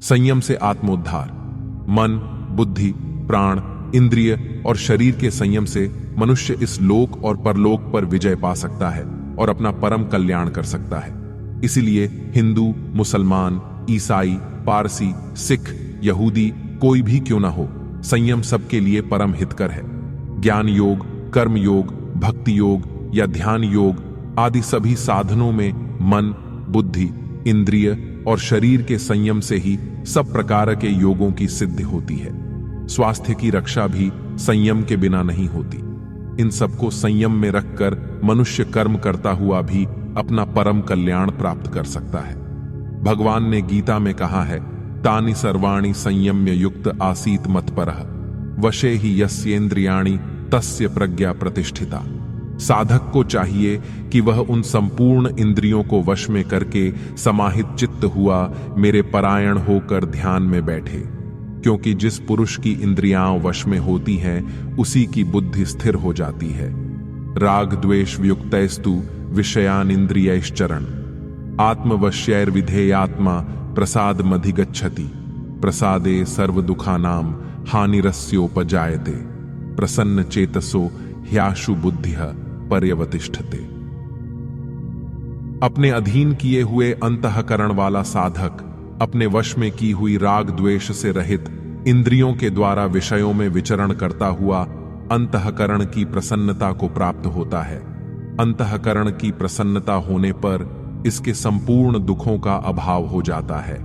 संयम से आत्मोद्धार। मन, बुद्धि, प्राण, इंद्रिय और शरीर के संयम से मनुष्य इस लोक और परलोक पर विजय पा सकता है और अपना परम कल्याण कर सकता है। इसीलिए हिंदू, मुसलमान, ईसाई, पारसी, सिख, यहूदी कोई भी क्यों ना हो, संयम सबके लिए परम हितकर है। ज्ञान योग, कर्म योग, भक्ति योग या ध्यान योग आदि सभी साधनों में मन, बुद्धि, इंद्रिय और शरीर के संयम से ही सब प्रकार के योगों की सिद्धि होती है। स्वास्थ्य की रक्षा भी संयम के बिना नहीं होती। इन सबको संयम में रखकर मनुष्य कर्म करता हुआ भी अपना परम कल्याण प्राप्त कर सकता है। भगवान ने गीता में कहा है, तानि सर्वाणि संयम्य युक्त आसीत मत्परः वशे ही यस्येन्द्रियाणि तस्य प्रज्ञा प्रतिष्ठिता। साधक को चाहिए कि वह उन संपूर्ण इंद्रियों को वश में करके समाहित चित्त हुआ मेरे परायण होकर ध्यान में बैठे, क्योंकि जिस पुरुष की इंद्रियां वश में होती हैं उसी की बुद्धि स्थिर हो जाती है। राग द्वेष वियुक्तैस्तु विषयान इंद्रियैश्चरण आत्मवश्यैर्विधेयात्मा प्रसाद मधिगच्छति प्रसादे सर्व दुखानाम हानिरस्योपजायते प्रसन्न चेतसो ह्याशु बुद्धिः पर्यवतिष्ठते। अपने अधीन किए हुए अंतःकरण वाला साधक अपने वश में की हुई राग द्वेष से रहित इंद्रियों के द्वारा विषयों में विचरण करता हुआ अंतःकरण की प्रसन्नता को प्राप्त होता है। अंतःकरण की प्रसन्नता होने पर इसके संपूर्ण दुखों का अभाव हो जाता है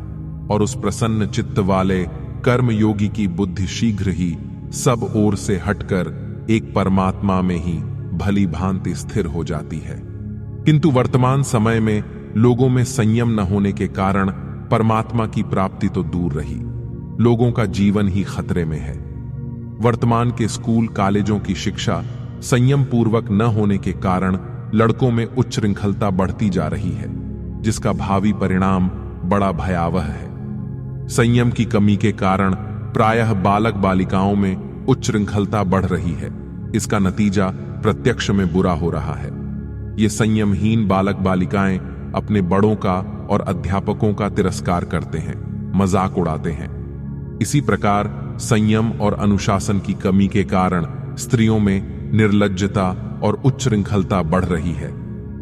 और उस प्रसन्न चित्त वाले कर्म योगी की बुद्धि शीघ्र ही सब ओर से हटकर एक परमात्मा में ही भली भांति स्थिर हो जाती है। किंतु वर्तमान समय में लोगों में संयम न होने के कारण परमात्मा की प्राप्ति तो दूर रही, लोगों का जीवन ही खतरे में है। वर्तमान के स्कूल कॉलेजों की शिक्षा संयम पूर्वक न होने के कारण लड़कों में उच्छृंखलता बढ़ती जा रही है, जिसका भावी परिणाम बड़ा भयावह है। संयम की कमी के कारण प्रायः बालक बालिकाओं में उच्छृंखलता बढ़ रही है। इसका नतीजा प्रत्यक्ष में बुरा हो रहा है। ये संयमहीन बालक बालिकाएं अपने बड़ों का और अध्यापकों का तिरस्कार करते हैं, मजाक उड़ाते हैं। इसी प्रकार संयम और अनुशासन की कमी के कारण स्त्रियों में निर्लज्जता और उच्छृंखलता बढ़ रही है।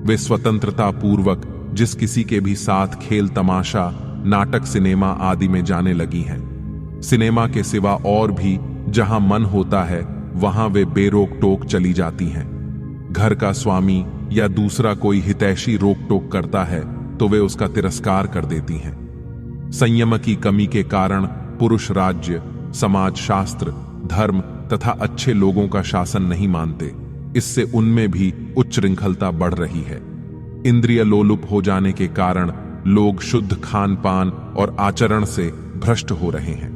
वे स्वतंत्रता पूर्वक जिस किसी के भी साथ खेल तमाशा, नाटक, सिनेमा आदि में जाने लगी हैं। सिनेमा के सिवा और भी जहां मन होता है वहां वे बेरोक टोक चली जाती हैं। घर का स्वामी या दूसरा कोई हितैषी रोक टोक करता है तो वे उसका तिरस्कार कर देती हैं। संयम की कमी के कारण पुरुष राज्य, समाज, शास्त्र, धर्म तथा अच्छे लोगों का शासन नहीं मानते। इससे उनमें भी उच्छृंखलता बढ़ रही है। इंद्रिय लोलुप हो जाने के कारण लोग शुद्ध खान पान और आचरण से भ्रष्ट हो रहे हैं।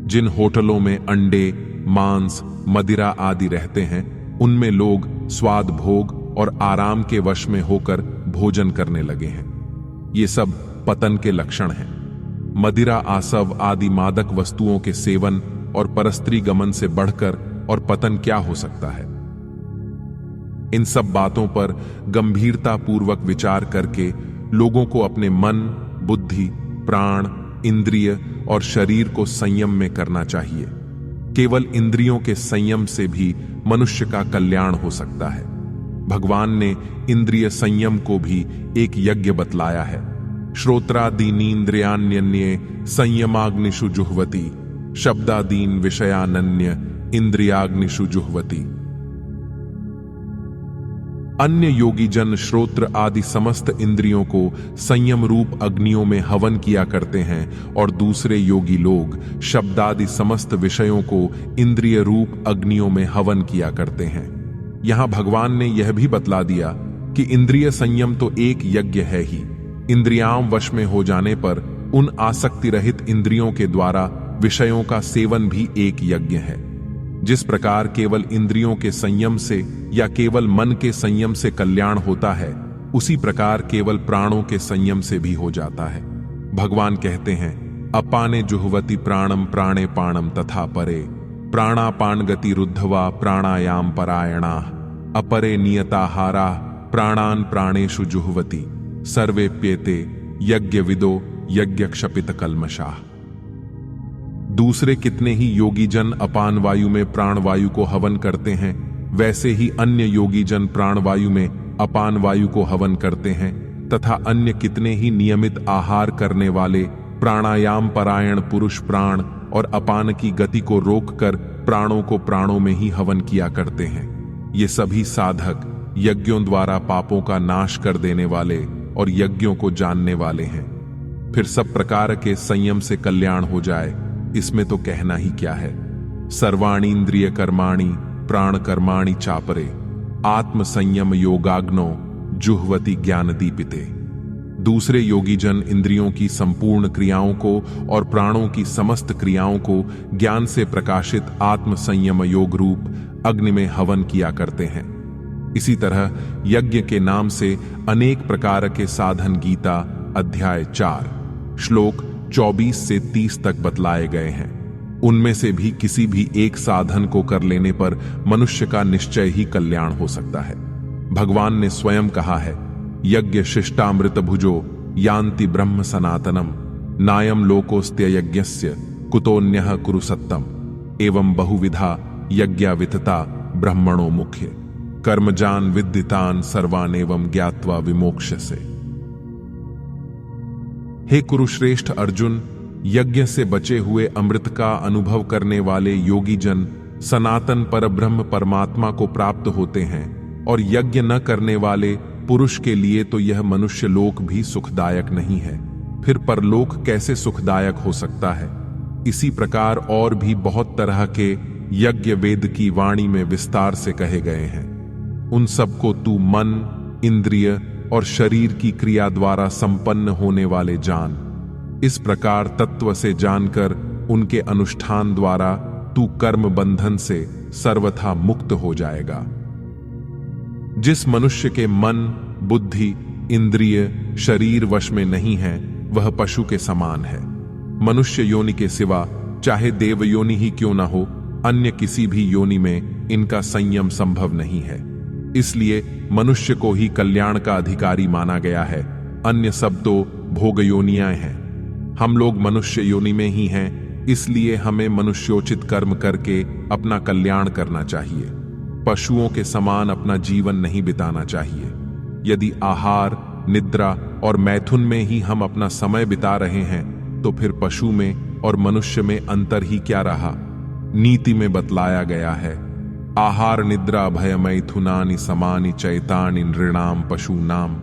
जिन होटलों में अंडे, मांस, मदिरा आदि रहते हैं उनमें लोग स्वाद भोग और आराम के वश में होकर भोजन करने लगे हैं। ये सब पतन के लक्षण हैं। मदिरा, आसव आदि मादक वस्तुओं के सेवन और परस्त्री गमन से बढ़कर और पतन क्या हो सकता है। इन सब बातों पर गंभीरता पूर्वक विचार करके लोगों को अपने मन, बुद्धि, प्राण, इंद्रिय और शरीर को संयम में करना चाहिए। केवल इंद्रियों के संयम से भी मनुष्य का कल्याण हो सकता है। भगवान ने इंद्रिय संयम को भी एक यज्ञ बतलाया है। श्रोत्रादीनीन्द्रियाण्यन्ये संयमाग्निषु जुह्वति शब्दादीन विषयानन्य इंद्रियाग्निषु जुह्वति। अन्य योगी जन श्रोत्र आदि समस्त इंद्रियों को संयम रूप अग्नियों में हवन किया करते हैं और दूसरे योगी लोग शब्दादि समस्त विषयों को इंद्रिय रूप अग्नियों में हवन किया करते हैं। यहां भगवान ने यह भी बतला दिया कि इंद्रिय संयम तो एक यज्ञ है ही। इंद्रियां वश में हो जाने पर उन आसक्ति रहित इंद्रियों के द्वारा विषयों का सेवन भी एक यज्ञ है। जिस प्रकार केवल इंद्रियों के संयम से या केवल मन के संयम से कल्याण होता है, उसी प्रकार केवल प्राणों के संयम से भी हो जाता है। भगवान कहते हैं, अपाने जुह्वति प्राणम प्राणे पाणम तथा परे प्राणापान गति रुद्धवा प्राणायाम परायणा अपरे नियताहारा प्राणान प्राणेषु जुह्वति सर्वेप्येते यज्ञ विदो यज्ञ क्षपित कल्मषाः। दूसरे कितने ही योगी जन अपान वायु में प्राणवायु को हवन करते हैं, वैसे ही अन्य योगी जन प्राणवायु में अपान वायु को हवन करते हैं, तथा अन्य कितने ही नियमित आहार करने वाले प्राणायाम परायण पुरुष प्राण और अपान की गति को रोककर प्राणों को प्राणों में ही हवन किया करते हैं। ये सभी साधक यज्ञों द्वारा पापों का नाश कर देने वाले और यज्ञों को जानने वाले हैं। फिर सब प्रकार के संयम से कल्याण हो जाए, इसमें तो कहना ही क्या है। सर्वाणी इंद्रिय कर्माणि प्राण कर्माणि चापरे आत्म संयम योगाग्नो जुह्वति ज्ञान दीपिते। दूसरे योगी जन इंद्रियों की संपूर्ण क्रियाओं को और प्राणों की समस्त क्रियाओं को ज्ञान से प्रकाशित आत्म संयम योग रूप अग्नि में हवन किया करते हैं। इसी तरह यज्ञ के नाम से अनेक प्रकार के साधन गीता अध्याय 4 श्लोक 24 से 30 तक बतलाए गए हैं। उनमें से भी किसी भी एक साधन को कर लेने पर मनुष्य का निश्चय ही कल्याण हो सकता है। भगवान ने स्वयं कहा है, यज्ञ शिष्टामृत भुजो यान्ति ब्रह्म सनातनम नायम लोकोस्त्य यज्ञस्य कुतोन्यः कुरु सत्तम एवं बहुविधा यज्ञा वितता ब्रह्मणो मुख्य कर्मजान विद्दितान सर्वान एवं ज्ञात्वा विमोक्ष्यसे। हे कुरुश्रेष्ठ अर्जुन, यज्ञ से बचे हुए अमृत का अनुभव करने वाले योगी जन सनातन परब्रह्म परमात्मा को प्राप्त होते हैं, और यज्ञ न करने वाले पुरुष के लिए तो यह मनुष्य लोक भी सुखदायक नहीं है, फिर परलोक कैसे सुखदायक हो सकता है। इसी प्रकार और भी बहुत तरह के यज्ञ वेद की वाणी में विस्तार से कहे गए हैं। उन सबको तू मन, इंद्रिय और शरीर की क्रिया द्वारा संपन्न होने वाले जान। इस प्रकार तत्व से जानकर उनके अनुष्ठान द्वारा तू कर्म बंधन से सर्वथा मुक्त हो जाएगा। जिस मनुष्य के मन, बुद्धि, इंद्रिय, शरीर वश में नहीं है, वह पशु के समान है। मनुष्य योनि के सिवा चाहे देव योनि ही क्यों न हो, अन्य किसी भी योनि में इनका संयम संभव नहीं है। इसलिए मनुष्य को ही कल्याण का अधिकारी माना गया है, अन्य सब तो भोग योनियां हैं। हम लोग मनुष्य योनि में ही हैं, इसलिए हमें मनुष्योचित कर्म करके अपना कल्याण करना चाहिए। पशुओं के समान अपना जीवन नहीं बिताना चाहिए। यदि आहार, निद्रा और मैथुन में ही हम अपना समय बिता रहे हैं, तो फिर पशु में और मनुष्य में अंतर ही क्या रहा। नीति में बतलाया गया है, आहार निद्रा भय मैथुनानि समानि चैतानि नृणाम पशूनाम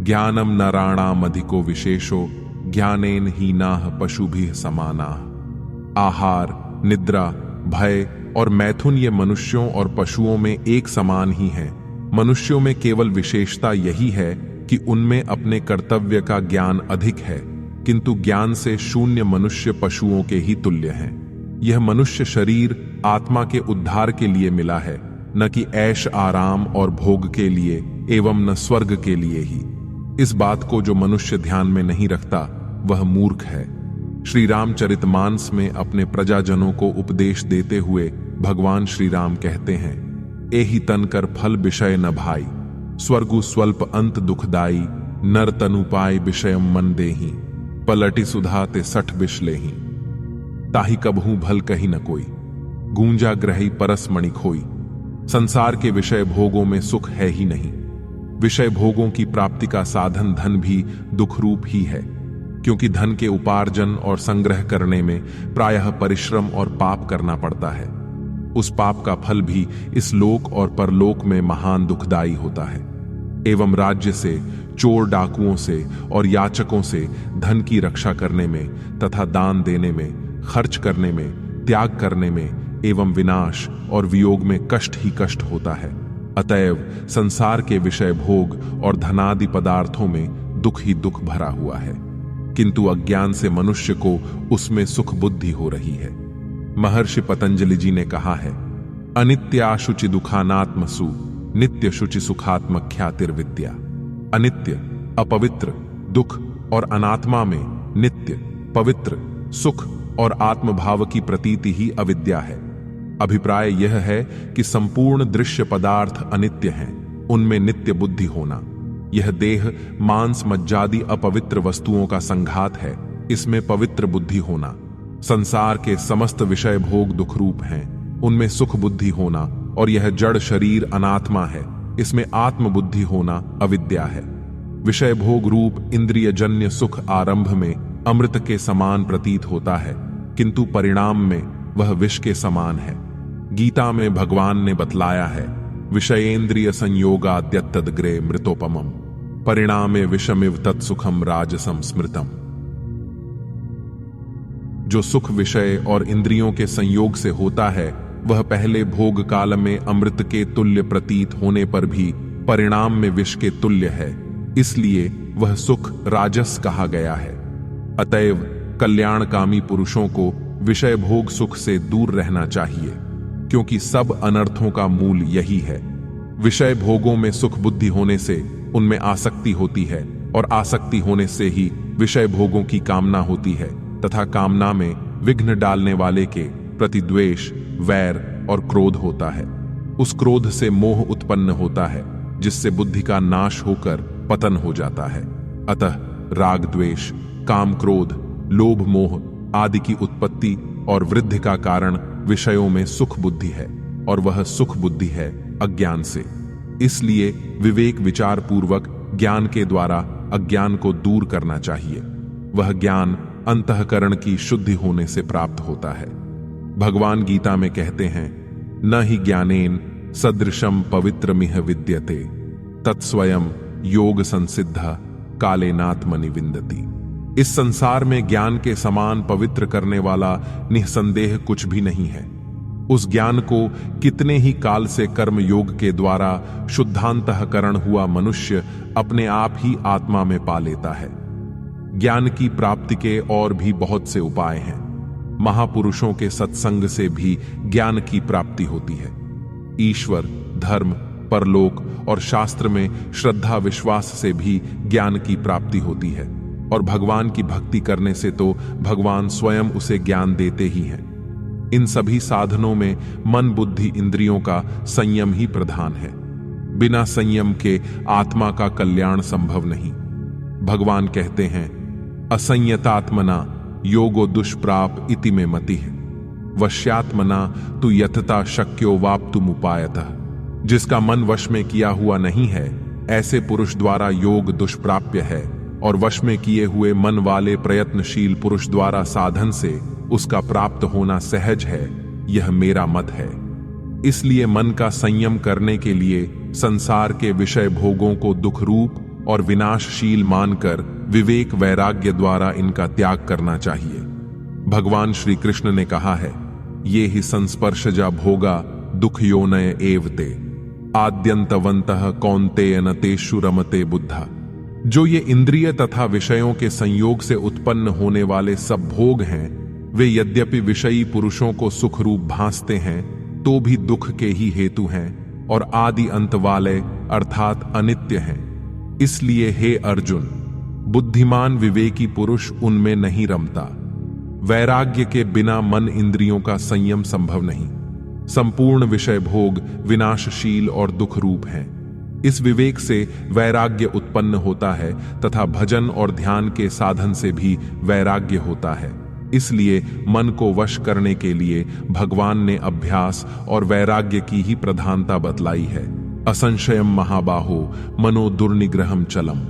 ज्ञानम नराणाम अधिको विशेषो ज्ञानेन हीनाः पशुभिः समानाः। आहार, निद्रा, भय और मैथुन ये मनुष्यों और पशुओं में एक समान ही हैं। मनुष्यों में केवल विशेषता यही है कि उनमें अपने कर्तव्य का ज्ञान अधिक है, किंतु ज्ञान से शून्य मनुष्य पशुओं के ही तुल्य हैं। यह मनुष्य शरीर आत्मा के उद्धार के लिए मिला है, न कि ऐश आराम और भोग के लिए एवं न स्वर्ग के लिए ही। इस बात को जो मनुष्य ध्यान में नहीं रखता वह मूर्ख है। श्री रामचरितमानस में अपने प्रजाजनों को उपदेश देते हुए भगवान श्री राम कहते हैं, एहि तन कर फल विषय न भाई स्वर्गु स्वल्प अंत दुखदाई नर तनु पाय विषयम मन देहि पलटि सुधा ते सठ बिष लेहि ताहि कबहू भल कही न कोई गूंजा ग्रही परस मणि खोई। संसार के विषय भोगों में सुख है ही नहीं। विषय भोगों की प्राप्ति का साधन धन भी दुख रूप ही है, क्योंकि धन के उपार्जन और संग्रह करने में प्रायः परिश्रम और पाप करना पड़ता है। उस पाप का फल भी इस लोक और परलोक में महान दुखदाई होता है। एवं राज्य से, चोर डाकुओं से और याचकों से धन की रक्षा करने में तथा दान देने में, खर्च करने में, त्याग करने में एवं विनाश और वियोग में कष्ट ही कष्ट होता है। अतएव संसार के विषय भोग और धनादि पदार्थों में दुख ही दुख भरा हुआ है, किंतु अज्ञान से मनुष्य को उसमें सुख बुद्धि हो रही है। महर्षि पतंजलि जी ने कहा है, अनित्याशुचि दुखानात्मसु नित्य शुचि सुखात्म ख्यातिर्विद्या। अनित्य, अपवित्र, दुख और अनात्मा में नित्य, पवित्र, सुख और आत्मभाव की प्रतीति ही अविद्या है। अभिप्राय यह है कि संपूर्ण दृश्य पदार्थ अनित्य हैं, उनमें नित्य बुद्धि होना। यह देह, मांस, मज्जादि अपवित्र वस्तुओं का संघात है, इसमें पवित्र बुद्धि होना। संसार के समस्त विषय भोग दुखरूप हैं, उनमें सुख बुद्धि होना और यह जड़ शरीर अनात्मा है, इसमें आत्म बुद्धि होना अविद्या है। विषय भोग रूप इंद्रियजन्य सुख आरंभ में अमृत के समान प्रतीत होता है, किंतु परिणाम में वह विष के समान है। गीता में भगवान ने बतलाया है, विषयेंद्रिय संयोगाद्यत्तदग्रे मृतोपमम परिणामे विषमिव तत्सुखम राजसम स्मृतम। जो सुख विषय और इंद्रियों के संयोग से होता है वह पहले भोग काल में अमृत के तुल्य प्रतीत होने पर भी परिणाम में विष के तुल्य है, इसलिए वह सुख राजस कहा गया है। अतएव कल्याणकामी पुरुषों को विषय भोग सुख से दूर रहना चाहिए, क्योंकि सब अनर्थों का मूल यही है। विषय भोगों में सुख बुद्धि होने से उनमें आसक्ति होती है और आसक्ति होने से ही विषय भोगों की कामना होती है, तथा कामना में विघ्न डालने वाले के प्रति द्वेष, वैर और क्रोध होता है। उस क्रोध से मोह उत्पन्न होता है, जिससे बुद्धि का नाश होकर पतन हो जाता है। अतः राग द्वेष, काम क्रोध, लोभ मोह आदि की उत्पत्ति और वृद्धि का कारण विषयों में सुख बुद्धि है, और वह सुख बुद्धि है अज्ञान से। इसलिए विवेक विचार पूर्वक ज्ञान के द्वारा अज्ञान को दूर करना चाहिए। वह ज्ञान अंतःकरण की शुद्धि होने से प्राप्त होता है। भगवान गीता में कहते हैं, न हि ज्ञानेन सदृशम पवित्रमिह विद्यते तत्स्वयं योग संसिद्ध कालेनात्मनि विन्दति। इस संसार में ज्ञान के समान पवित्र करने वाला निसंदेह कुछ भी नहीं है। उस ज्ञान को कितने ही काल से कर्म योग के द्वारा शुद्धांतःकरण हुआ मनुष्य अपने आप ही आत्मा में पा लेता है। ज्ञान की प्राप्ति के और भी बहुत से उपाय हैं। महापुरुषों के सत्संग से भी ज्ञान की प्राप्ति होती है। ईश्वर, धर्म, परलोक और शास्त्र में श्रद्धा विश्वास से भी ज्ञान की प्राप्ति होती है, और भगवान की भक्ति करने से तो भगवान स्वयं उसे ज्ञान देते ही हैं। इन सभी साधनों में मन बुद्धि इंद्रियों का संयम ही प्रधान है। बिना संयम के आत्मा का कल्याण संभव नहीं। भगवान कहते हैं, असंयतात्मना योगो दुष्प्राप इति में मतिः वश्यात्मना तु यथता शक्यो वाप्तुमुपायतः। जिसका मन वश में किया हुआ नहीं है, ऐसे पुरुष द्वारा योग दुष्प्राप्य है, और वश में किए हुए मन वाले प्रयत्नशील पुरुष द्वारा साधन से उसका प्राप्त होना सहज है। यह मेरा मत है। इसलिए मन का संयम करने के लिए संसार के विषय भोगों को दुख रूप और विनाशशील मानकर विवेक वैराग्य द्वारा इनका त्याग करना चाहिए। भगवान श्री कृष्ण ने कहा है, ये ही संस्पर्शजा भोगा दुख योनय एवते आद्यंतवंतः कौन्तेय न तेषु रमते बुद्धा। जो ये इंद्रिय तथा विषयों के संयोग से उत्पन्न होने वाले सब भोग हैं, वे यद्यपि विषयी पुरुषों को सुख रूप भासते हैं, तो भी दुख के ही हेतु हैं और आदि अंत वाले अर्थात अनित्य हैं। इसलिए हे अर्जुन, बुद्धिमान विवेकी पुरुष उनमें नहीं रमता। वैराग्य के बिना मन इंद्रियों का संयम संभव नहीं। संपूर्ण विषय भोग विनाशशील और दुख रूप हैं। इस विवेक से वैराग्य उत्पन्न होता है तथा भजन और ध्यान के साधन से भी वैराग्य होता है। इसलिए मन को वश करने के लिए भगवान ने अभ्यास और वैराग्य की ही प्रधानता बतलाई है। असंशयम महाबाहो मनो दुर्निग्रहम चलम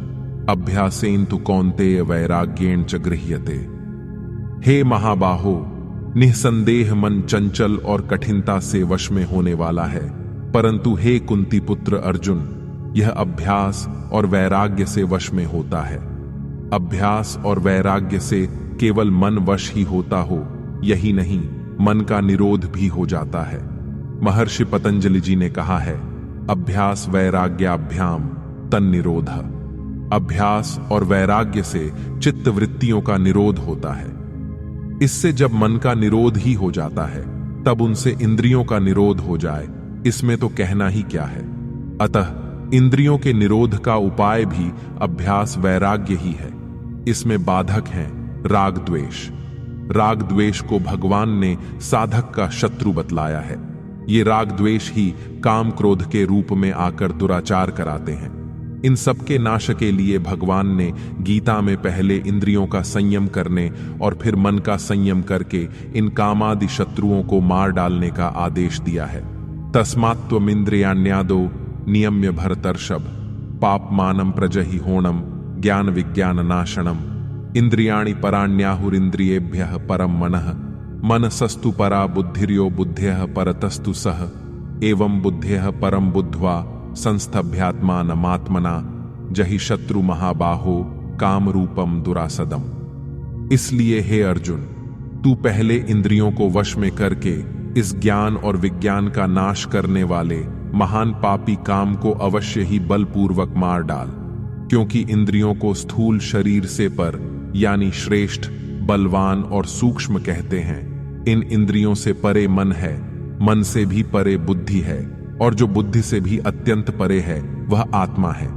अभ्यासेन तु कौन्तेय वैराग्येण च गृह्यते। हे महाबाहो, निसंदेह मन चंचल और कठिनता से वश में होने वाला है, परंतु हे कुंती पुत्र अर्जुन, यह अभ्यास और वैराग्य से वश में होता है। अभ्यास और वैराग्य से केवल मन वश ही होता हो, यही नहीं, मन का निरोध भी हो जाता है। महर्षि पतंजलि जी ने कहा है, अभ्यास वैराग्याभ्याम तन्निरोधः। अभ्यास और वैराग्य से चित्त वृत्तियों का निरोध होता है। इससे जब मन का निरोध ही हो जाता है, तब उनसे इंद्रियों का निरोध हो जाए, इसमें तो कहना ही क्या है। अतः इंद्रियों के निरोध का उपाय भी अभ्यास वैराग्य ही है। इसमें बाधक हैं राग द्वेष। राग द्वेष को भगवान ने साधक का शत्रु बतलाया है। ये राग द्वेष ही काम क्रोध के रूप में आकर दुराचार कराते हैं। इन सबके नाश के लिए भगवान ने गीता में पहले इंद्रियों का संयम करने और फिर मन का संयम करके इन कामादि शत्रुओं को मार डालने का आदेश दिया है। तस्मात्त्वमिन्द्रियाण्यादो नियम्य भरतर्षभ पापमानं प्रजहि होणम ज्ञान विज्ञान नाशनम इंद्रियाणि पराण्याहुरिन्द्रियेभ्यः परम मनः मनसस्तु परा बुद्धिर्यो बुद्धेः परतस्तु सः एवं बुद्धेः परम बुद्ध्वा संस्थभ्यात्मानमात्मना जहि शत्रु महाबाहो काम रूपम दुरासदम। इसलिए हे अर्जुन, तू पहले इंद्रियों को वश में करके इस ज्ञान और विज्ञान का नाश करने वाले महान पापी काम को अवश्य ही बलपूर्वक मार डाल, क्योंकि इंद्रियों को स्थूल शरीर से पर यानी श्रेष्ठ, बलवान और सूक्ष्म कहते हैं। इन इंद्रियों से परे मन है, मन से भी परे बुद्धि है, और जो बुद्धि से भी अत्यंत परे है वह आत्मा है।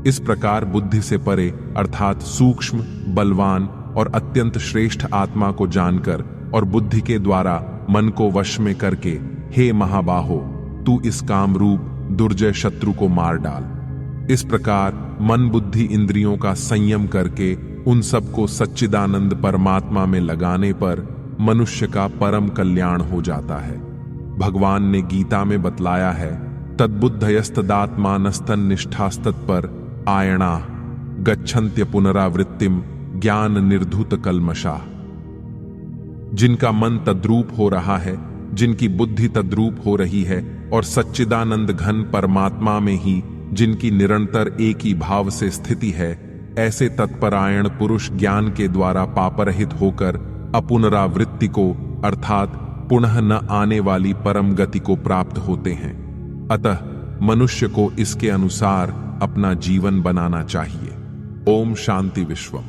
इस प्रकार बुद्धि से परे अर्थात सूक्ष्म, बलवान और अत्यंत श्रेष्ठ आत्मा को जानकर और बुद्धि के द्वारा मन को वश में करके हे महाबाहो, तू इस काम रूप दुर्जय शत्रु को मार डाल। इस प्रकार मन बुद्धि इंद्रियों का संयम करके उन सबको सच्चिदानंद परमात्मा में लगाने पर मनुष्य का परम कल्याण हो जाता है। भगवान ने गीता में बतलाया है, तद्बुद्धयस्तदात्मानस्तन निष्ठास्तत्पर आयणा गच्छन्त्य पुनरावृत्तिम ज्ञान निर्धुत कल्मषा। जिनका मन तद्रूप हो रहा है, जिनकी बुद्धि तद्रूप हो रही है और सच्चिदानंद घन परमात्मा में ही जिनकी निरंतर एक ही भाव से स्थिति है, ऐसे तत्परायण पुरुष ज्ञान के द्वारा पापरहित होकर अपुनरावृत्ति को अर्थात पुनः न आने वाली परम गति को प्राप्त होते हैं। अतः मनुष्य को इसके अनुसार अपना जीवन बनाना चाहिए। ओम शांति विश्वम।